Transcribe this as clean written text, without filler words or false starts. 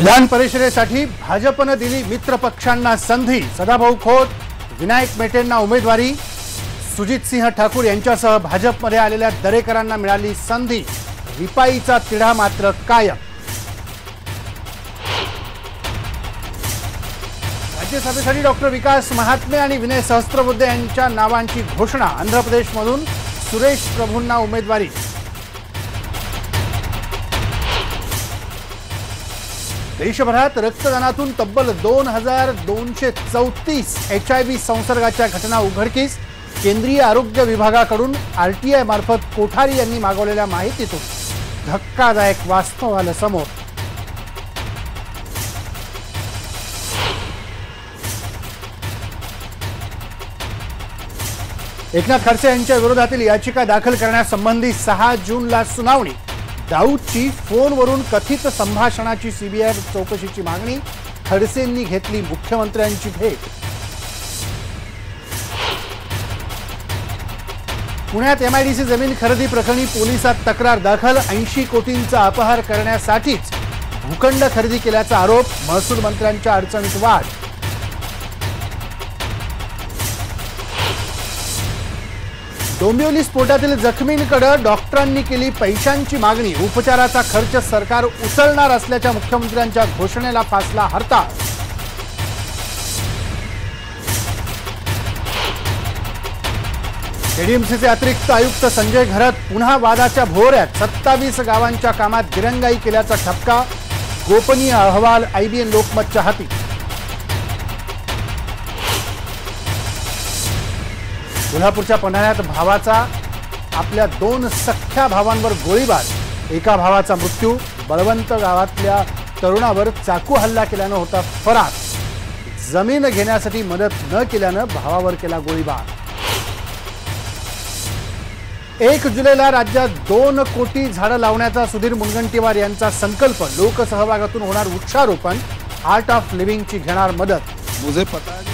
विधान परिषदेसाठी भाजपने दिली मित्र पक्षांना संधी। सदाभाऊ खोत, विनायक मेटेंना उमेदवारी। सुजितसिंह ठाकूर यांच्यासह भाजपमध्ये आलेल्या दरेकरांना मिळाली संधी। रिपाईचा तिढा मात्र कायम। राज्यसभेसाठी डॉक्टर विकास महात्मे आणि विनय सहस्त्रबुद्धे यांच्या नावांची घोषणा। आंध्र प्रदेशमधून सुरेश प्रभूंना उमेदवारी। देशभरात रक्तदानातून तब्बल 2234 HIV संसर्गाच्या घटना उघडकीस। केंद्रीय आरोग्य विभागाकडून RTI मार्फत कोठारी यांनी मागवलेल्या माहितीतून धक्कादायक वास्तव आलं समोर। एकनाथ खडसे यांच्या विरोधातील याचिका दाखल करण्यासंबंधी 6 जूनला सुनावणी। दाऊदची फोनवरून कथित संभाषणाची CBI चौकशीची मागणी। खडसेंनी घेतली मुख्यमंत्र्यांची भेट। पुण्यात MIDC जमीन खरेदी प्रकरणी पोलिसात तक्रार दाखल। 80 कोटींचा अपहार करण्यासाठीच भूखंड खरेदी केल्याचा आरोप। महसूल मंत्र्यांच्या अडचणीत वाढ। डोंबिवली स्फोटातील जखमींकडे डॉक्टरांनी केली पैशांची मागणी। उपचाराचा खर्च सरकार उचलणार असल्याच्या मुख्यमंत्र्यांच्या घोषणेला फासला हरताळ। KDMCचे अतिरिक्त आयुक्त संजय घरत पुन्हा वादाच्या भोवऱ्यात। 27 गावांच्या कामात दिरंगाई केल्याचा ठपका। गोपनीय अहवाल IBN लोकमतच्या हाती। कोल्हापूरच्या पन्हाळ्यात भावाचा आपल्या 2 सख्ख्या भावांवर गोळीबार। एका भावाचा मृत्यू। बळवंत गावातल्या तरुणावर चाकू हल्ला केल्यानं होता फरार। जमीन घेण्यासाठी मदत न केल्यानं भावावर केला गोळीबार। 1 जुलैला राज्यात 2 कोटी झाडं लावण्याचा सुधीर मुनगंटीवार यांचा संकल्प। लोकसहभागातून होणार वृक्षारोपण। आर्ट ऑफ लिव्हिंगची घेणार मदत। मुझे पता है